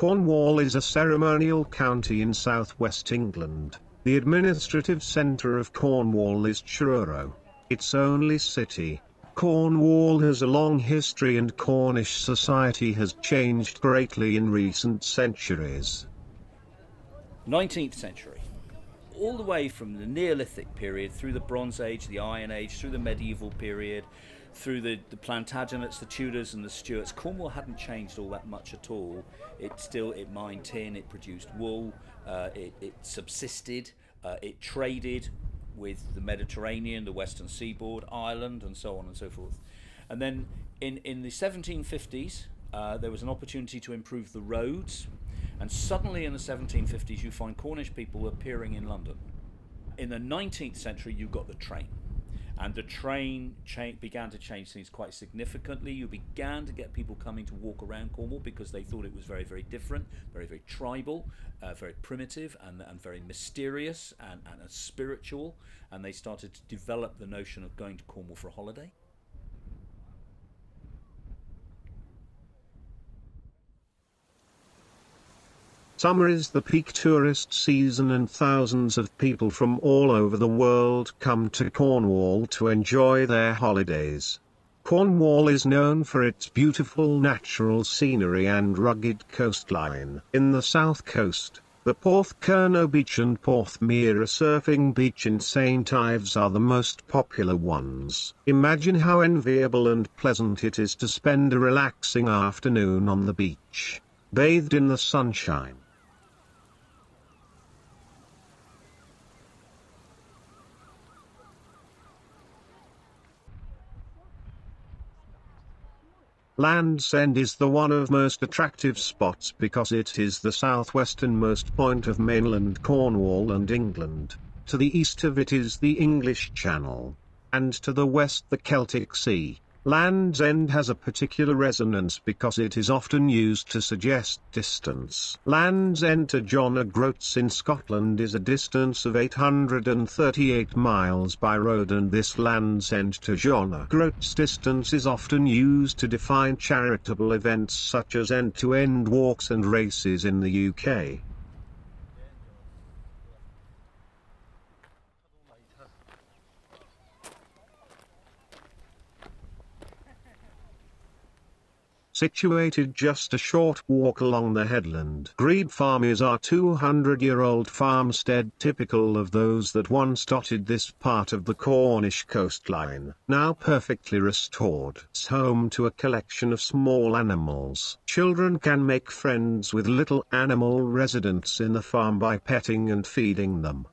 Cornwall is a ceremonial county in southwest England. The administrative centre of Cornwall is Truro, its only city. Cornwall has a long history and Cornish society has changed greatly in recent centuries. 19th century. All the way from the Neolithic period, through the Bronze Age, the Iron Age, through the medieval period, through the Plantagenets, the Tudors and the Stuarts, Cornwall hadn't changed all that much at all. It mined tin, it produced wool, it subsisted, it traded with the Mediterranean, the Western Seaboard, Ireland, and so on and so forth. And then in the 1750s, there was an opportunity to improve the roads, and suddenly in the 1750s you find Cornish people appearing in London. In the 19th century you got the train, and the train began to change things quite significantly. You began to get people coming to walk around Cornwall because they thought it was very, very different, very, very tribal, very primitive and very mysterious and spiritual, and they started to develop the notion of going to Cornwall for a holiday. Summer is the peak tourist season and thousands of people from all over the world come to Cornwall to enjoy their holidays. Cornwall is known for its beautiful natural scenery and rugged coastline. In the south coast, the Porthcurno Beach and Porthmeara Surfing Beach in St Ives are the most popular ones. Imagine how enviable and pleasant it is to spend a relaxing afternoon on the beach, bathed in the sunshine. Land's End is the one of most attractive spots because it is the southwesternmost point of mainland Cornwall and England. To the east of it is the English Channel, and to the west the Celtic Sea. Land's End has a particular resonance because it is often used to suggest distance. Land's End to John O'Groats in Scotland is a distance of 838 miles by road, and this Land's End to John O'Groats distance is often used to define charitable events such as end-to-end walks and races in the UK. Situated just a short walk along the headland, Grebe Farm is our 200-year-old farmstead typical of those that once dotted this part of the Cornish coastline, now perfectly restored. It's home to a collection of small animals. Children can make friends with little animal residents in the farm by petting and feeding them.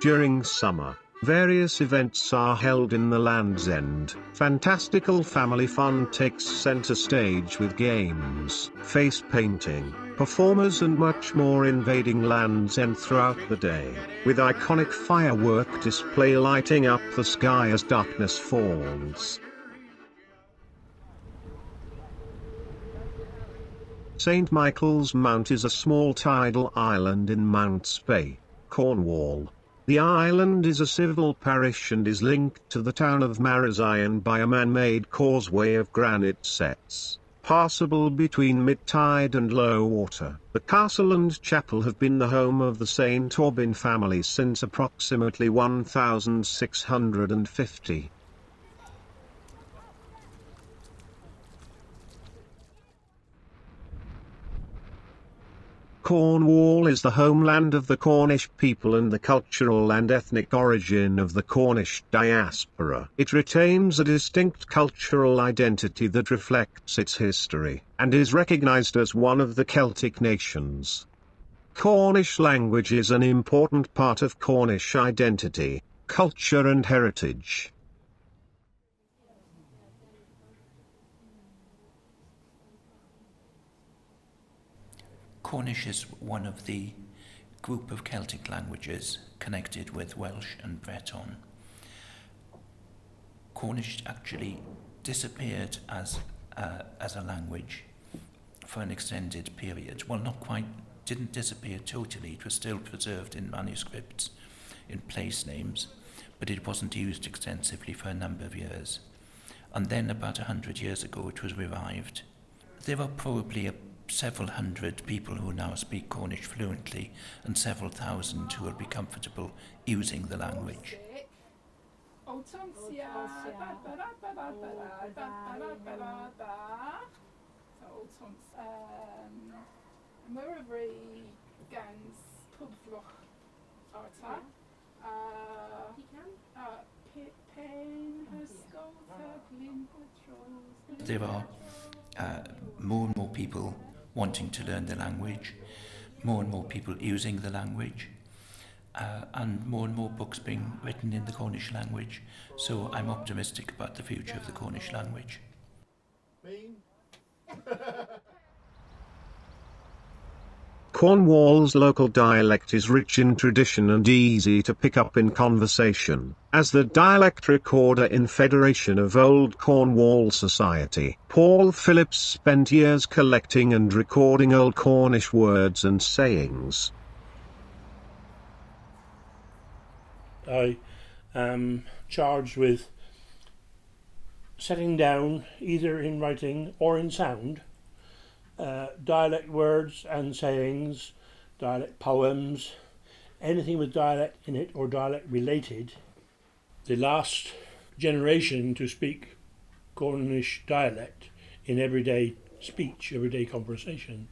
During summer, various events are held in the Land's End. Fantastical family fun takes center stage with games, face painting, performers and much more invading Land's End throughout the day, with iconic firework display lighting up the sky as darkness falls. St Michael's Mount is a small tidal island in Mounts Bay, Cornwall. The island is a civil parish and is linked to the town of Marazion by a man-made causeway of granite setts, passable between mid-tide and low water. The castle and chapel have been the home of the St Aubyn family since approximately 1650. Cornwall is the homeland of the Cornish people and the cultural and ethnic origin of the Cornish diaspora. It retains a distinct cultural identity that reflects its history, and is recognized as one of the Celtic nations. Cornish language is an important part of Cornish identity, culture and heritage. Cornish is one of the group of Celtic languages connected with Welsh and Breton. Cornish actually disappeared as a language for an extended period. Well, not quite, didn't disappear totally. It was still preserved in manuscripts, in place names, but it wasn't used extensively for a number of years. And then about 100 years ago it was revived. There are probably several hundred people who now speak Cornish fluently and several thousand who will be comfortable using the language. There are more and more people wanting to learn the language, more and more people using the language, and more books being written in the Cornish language. So I'm optimistic about the future of the Cornish language. Cornwall's local dialect is rich in tradition and easy to pick up in conversation. As the dialect recorder in Federation of Old Cornwall Society, Paul Phillips spent years collecting and recording old Cornish words and sayings. I am charged with setting down, either in writing or in sound, dialect words and sayings, dialect poems, anything with dialect in it or dialect related. The last generation to speak Cornish dialect in everyday speech, everyday conversation,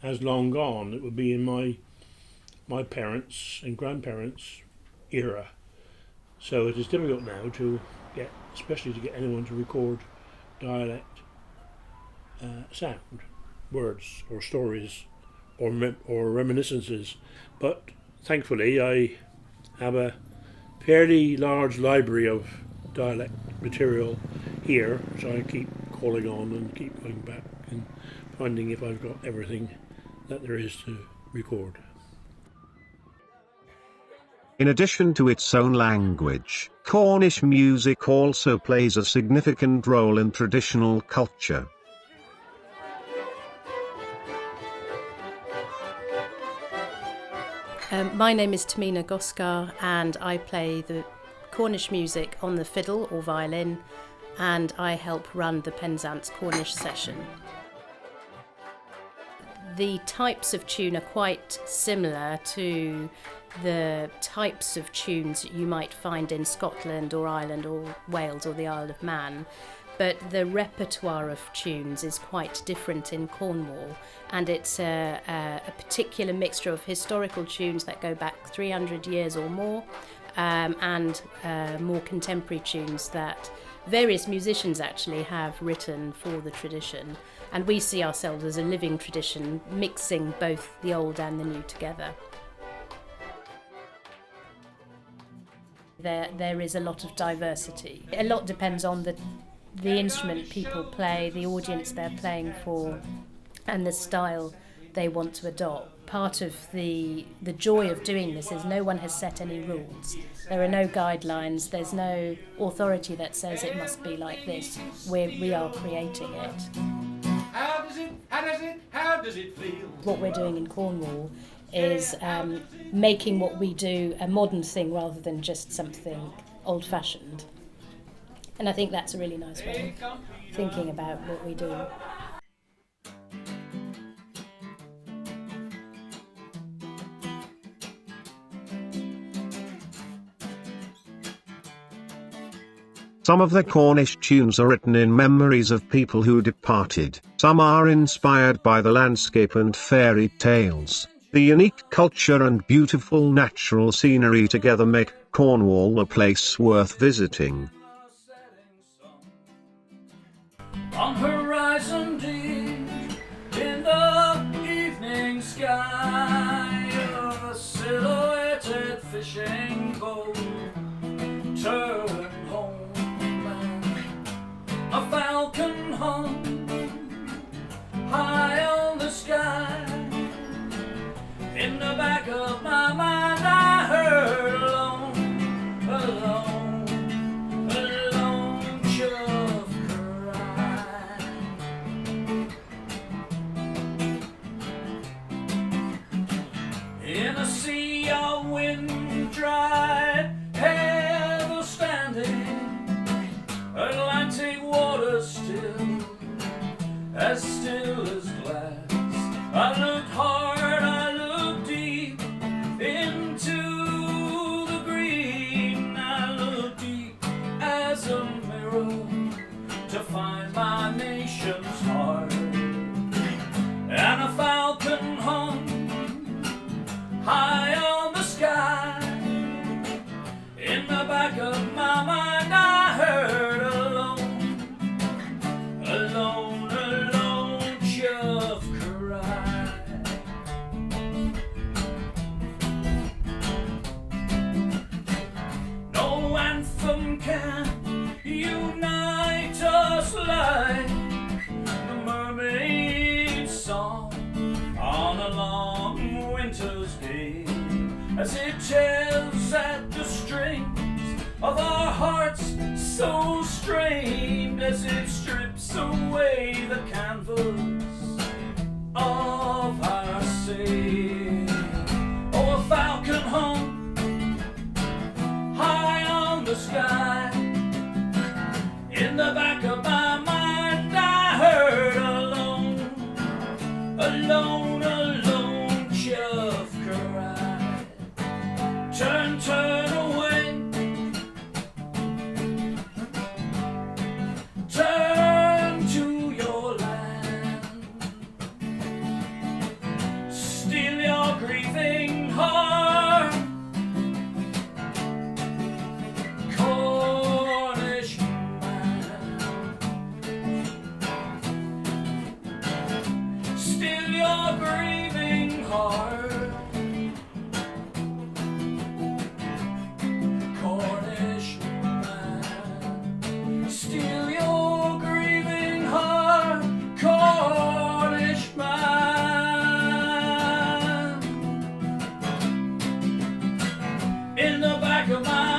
has long gone. It would be in my parents' and grandparents' era. So it is difficult now to get, especially to get anyone to record dialect sound, words or stories or reminiscences. But thankfully I have a fairly large library of dialect material here, which I keep calling on and keep going back and finding if I've got everything that there is to record. In addition to its own language, Cornish music also plays a significant role in traditional culture. My name is Tamina Goskar and I play the Cornish music on the fiddle or violin, and I help run the Penzance Cornish session. The types of tune are quite similar to the types of tunes you might find in Scotland or Ireland or Wales or the Isle of Man, but the repertoire of tunes is quite different in Cornwall, and it's a particular mixture of historical tunes that go back 300 years or more, and more contemporary tunes that various musicians actually have written for the tradition, and we see ourselves as a living tradition mixing both the old and the new together. There is a lot of diversity. A lot depends on the instrument people play, the audience they're playing for, and the style they want to adopt. Part of the joy of doing this is no one has set any rules. There are no guidelines, there's no authority that says it must be like this. We are creating it. How does it feel? What we're doing in Cornwall is making what we do a modern thing rather than just something old-fashioned. And I think that's a really nice way of thinking about what we do. Some of the Cornish tunes are written in memories of people who departed. Some are inspired by the landscape and fairy tales. The unique culture and beautiful natural scenery together make Cornwall a place worth visiting. On horizon deep, in the evening sky, a silhouetted fishing boat turn home, a falcon hung high on the sky. In the back of my mind I heard a lone chuff cry. In a sea of wind dried, heaven a long winter's gale, as it tears at the strings of our hearts so strained, as it strips away the canvas of our sail. Oh, a falcon hung high on the sky. In the back of my mind I heard a lone chuff cry. Turn away, turn to your land, still your grieving heart, Cornish man, still your grieving heart, Cornish man, still your grieving heart, Cornish man. In the back of my